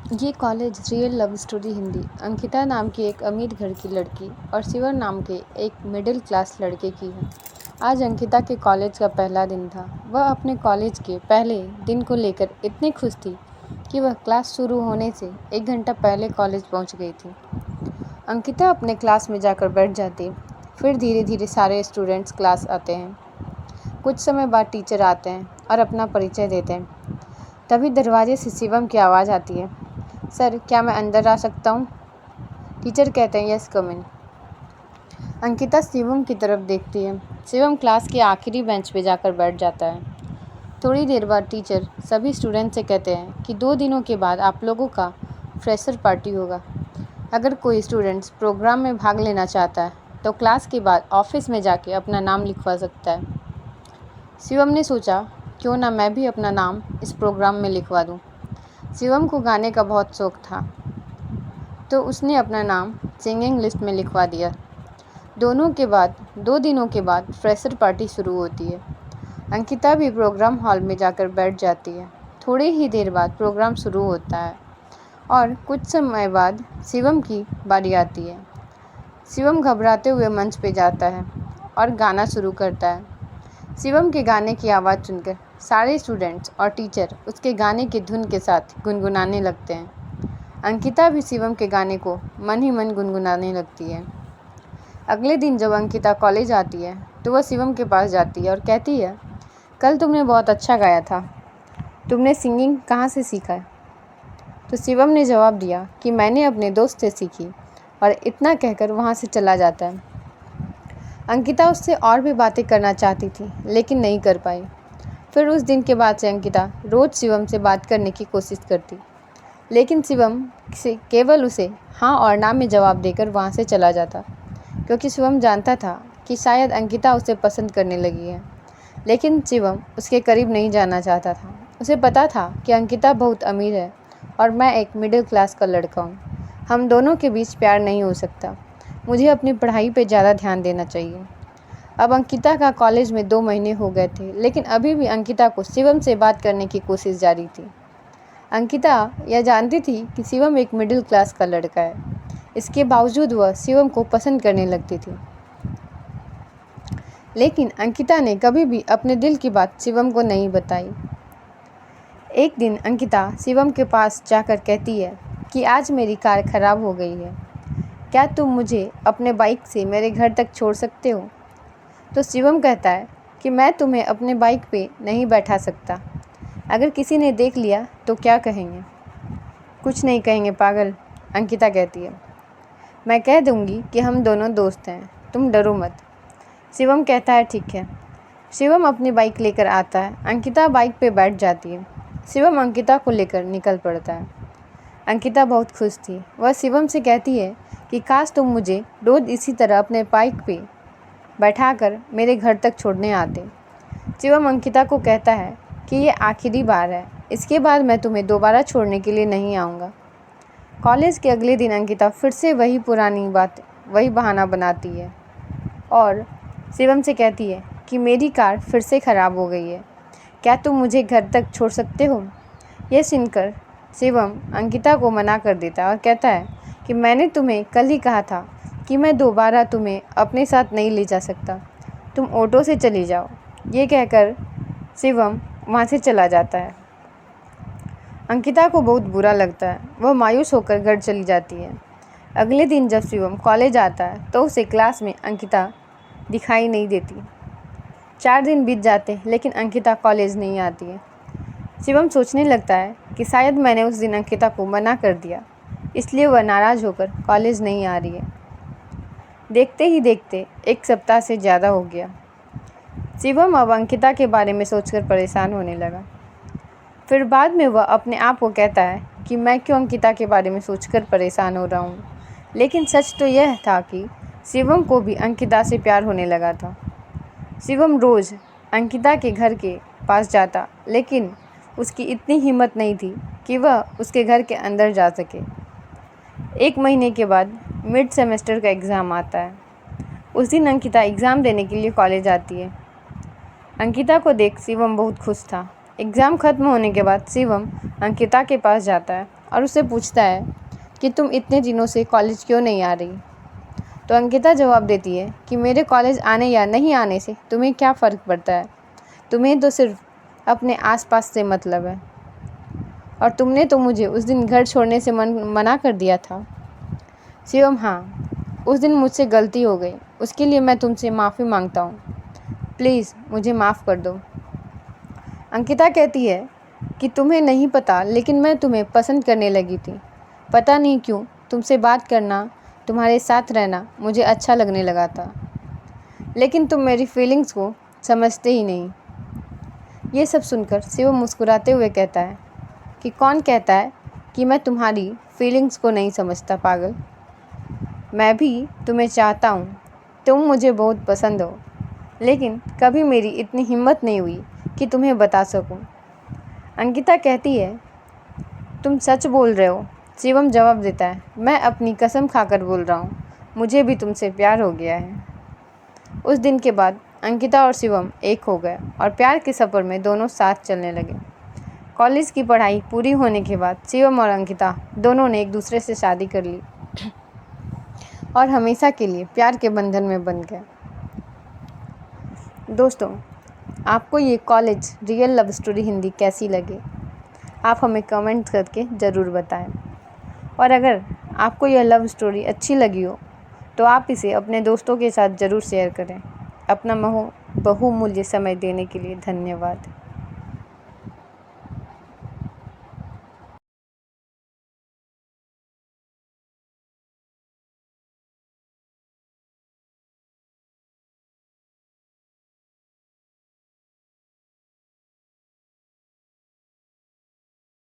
ये college real love story Hindi. Ankita नाम की एक अमीर घर की लड़की और शिवर नाम के एक मिडिल क्लास लड़के की है। आज अंकिता के कॉलेज का पहला दिन था। वह अपने कॉलेज के पहले दिन को लेकर इतनी खुश थी कि वह क्लास शुरू होने से 1 घंटा पहले कॉलेज पहुंच गई थी। अंकिता अपने क्लास में जाकर बैठ जाती। फिर धीरे धीरे सारे स्टूडेंट्स क्लास आते हैं। कुछ समय बाद टीचर आते हैं और अपना परिचय देते हैं। तभी दरवाजे से शिवम की आवाज़ आती है, सर क्या मैं अंदर आ सकता हूँ? टीचर कहते हैं, यस कम इन। अंकिता शिवम की तरफ देखती है। शिवम क्लास के आखिरी बेंच पे जाकर बैठ जाता है। थोड़ी देर बाद टीचर सभी स्टूडेंट से कहते हैं कि 2 दिनों के बाद आप लोगों का फ्रेशर पार्टी होगा। अगर कोई स्टूडेंट्स प्रोग्राम में भाग लेना चाहता है तो क्लास के बाद ऑफिस में जाके अपना नाम लिखवा सकता है। शिवम ने सोचा, क्यों ना मैं भी अपना नाम इस प्रोग्राम में लिखवा दूँ। शिवम को गाने का बहुत शौक था, तो उसने अपना नाम सिंगिंग लिस्ट में लिखवा दिया। 2 दिनों के बाद फ्रेशर पार्टी शुरू होती है। अंकिता भी प्रोग्राम हॉल में जाकर बैठ जाती है। थोड़ी ही देर बाद प्रोग्राम शुरू होता है और कुछ समय बाद शिवम की बारी आती है। शिवम घबराते हुए मंच पे जाता है और गाना शुरू करता है। शिवम के गाने की आवाज़ सुनकर सारे स्टूडेंट्स और टीचर उसके गाने की धुन के साथ गुनगुनाने लगते हैं। अंकिता भी शिवम के गाने को मन ही मन गुनगुनाने लगती है। अगले दिन जब अंकिता कॉलेज आती है तो वह शिवम के पास जाती है और कहती है, कल तुमने बहुत अच्छा गाया था, तुमने सिंगिंग कहाँ से सीखा? तो शिवम ने जवाब दिया कि मैंने अपने दोस्त से सीखी, और इतना कहकर वहाँ से चला जाता है। अंकिता उससे और भी बातें करना चाहती थी लेकिन नहीं कर पाई। फिर उस दिन के बाद से अंकिता रोज़ शिवम से बात करने की कोशिश करती, लेकिन शिवम से केवल उसे हाँ और ना में जवाब देकर वहाँ से चला जाता, क्योंकि शिवम जानता था कि शायद अंकिता उसे पसंद करने लगी है। लेकिन शिवम उसके करीब नहीं जाना चाहता था। उसे पता था कि अंकिता बहुत अमीर है और मैं एक मिडिल क्लास का लड़का हूँ। हम दोनों के बीच प्यार नहीं हो सकता। मुझे अपनी पढ़ाई पे ज़्यादा ध्यान देना चाहिए। अब अंकिता का कॉलेज में 2 महीने हो गए थे, लेकिन अभी भी अंकिता को शिवम से बात करने की कोशिश जारी थी। अंकिता यह जानती थी कि शिवम एक मिडिल क्लास का लड़का है। इसके बावजूद वह शिवम को पसंद करने लगती थी। लेकिन अंकिता ने कभी भी अपने दिल की बात शिवम को नहीं बताई। एक दिन अंकिता शिवम के पास जाकर कहती है कि आज मेरी कार खराब हो गई है, क्या तुम मुझे अपने बाइक से मेरे घर तक छोड़ सकते हो? तो शिवम कहता है कि मैं तुम्हें अपने बाइक पे नहीं बैठा सकता। अगर किसी ने देख लिया तो क्या कहेंगे? कुछ नहीं कहेंगे पागल, अंकिता कहती है। मैं कह दूंगी कि हम दोनों दोस्त हैं, तुम डरो मत। शिवम कहता है ठीक है। शिवम अपनी बाइक लेकर आता है। अंकिता बाइक पे बैठ जाती है। शिवम अंकिता को लेकर निकल पड़ता है। अंकिता बहुत खुश थी। वह शिवम से कहती है कि काश तुम मुझे रोज़ इसी तरह अपने बाइक पे बैठाकर मेरे घर तक छोड़ने आते। शिवम अंकिता को कहता है कि ये आखिरी बार है, इसके बाद मैं तुम्हें दोबारा छोड़ने के लिए नहीं आऊँगा। कॉलेज के अगले दिन अंकिता फिर से वही पुरानी बात, वही बहाना बनाती है और शिवम से कहती है कि मेरी कार फिर से ख़राब हो गई है, क्या तुम मुझे घर तक छोड़ सकते हो? यह सुनकर शिवम अंकिता को मना कर देता है और कहता है कि मैंने तुम्हें कल ही कहा था कि मैं दोबारा तुम्हें अपने साथ नहीं ले जा सकता, तुम ऑटो से चली जाओ। ये कहकर शिवम वहाँ से चला जाता है। अंकिता को बहुत बुरा लगता है। वह मायूस होकर घर चली जाती है। अगले दिन जब शिवम कॉलेज आता है तो उसे क्लास में अंकिता दिखाई नहीं देती। 4 दिन बीत जाते हैं लेकिन अंकिता कॉलेज नहीं आती है। शिवम सोचने लगता है कि शायद मैंने उस दिन अंकिता को मना कर दिया, इसलिए वह नाराज़ होकर कॉलेज नहीं आ रही है। देखते ही देखते 1 सप्ताह से ज़्यादा हो गया। शिवम अब अंकिता के बारे में सोचकर परेशान होने लगा। फिर बाद में वह अपने आप को कहता है कि मैं क्यों अंकिता के बारे में सोचकर परेशान हो रहा हूँ। लेकिन सच तो यह था कि शिवम को भी अंकिता से प्यार होने लगा था। शिवम रोज़ अंकिता के घर के पास जाता, लेकिन उसकी इतनी हिम्मत नहीं थी कि वह उसके घर के अंदर जा सके। 1 महीने के बाद मिड सेमेस्टर का एग्ज़ाम आता है। उस दिन अंकिता एग्ज़ाम देने के लिए कॉलेज आती है। अंकिता को देख शिवम बहुत खुश था। एग्ज़ाम ख़त्म होने के बाद शिवम अंकिता के पास जाता है और उससे पूछता है कि तुम इतने दिनों से कॉलेज क्यों नहीं आ रही। तो अंकिता जवाब देती है कि मेरे कॉलेज आने या नहीं आने से तुम्हें क्या फ़र्क पड़ता है, तुम्हें तो सिर्फ अपने आसपास से मतलब है, और तुमने तो मुझे उस दिन घर छोड़ने से मना कर दिया था। शिवम: हाँ, उस दिन मुझसे गलती हो गई, उसके लिए मैं तुमसे माफ़ी मांगता हूँ, प्लीज़ मुझे माफ़ कर दो। अंकिता कहती है कि तुम्हें नहीं पता, लेकिन मैं तुम्हें पसंद करने लगी थी। पता नहीं क्यों तुमसे बात करना, तुम्हारे साथ रहना मुझे अच्छा लगने लगा था, लेकिन तुम मेरी फीलिंग्स को समझते ही नहीं। ये सब सुनकर शिवम मुस्कुराते हुए कहता है कि कौन कहता है कि मैं तुम्हारी फीलिंग्स को नहीं समझता, पागल। मैं भी तुम्हें चाहता हूँ, तुम मुझे बहुत पसंद हो, लेकिन कभी मेरी इतनी हिम्मत नहीं हुई कि तुम्हें बता सकूँ। अंकिता कहती है तुम सच बोल रहे हो। शिवम जवाब देता है मैं अपनी कसम खाकर बोल रहा हूँ, मुझे भी तुमसे प्यार हो गया है। उस दिन के बाद अंकिता और शिवम एक हो गए और प्यार के सफ़र में दोनों साथ चलने लगे। कॉलेज की पढ़ाई पूरी होने के बाद शिवम और अंकिता दोनों ने एक दूसरे से शादी कर ली और हमेशा के लिए प्यार के बंधन में बंध गए। दोस्तों, आपको ये college real love story Hindi कैसी लगी, आप हमें कमेंट करके ज़रूर बताएं। और अगर आपको यह लव स्टोरी अच्छी लगी हो तो आप इसे अपने दोस्तों के साथ ज़रूर शेयर करें। अपना बहुमूल्य समय देने के लिए धन्यवाद।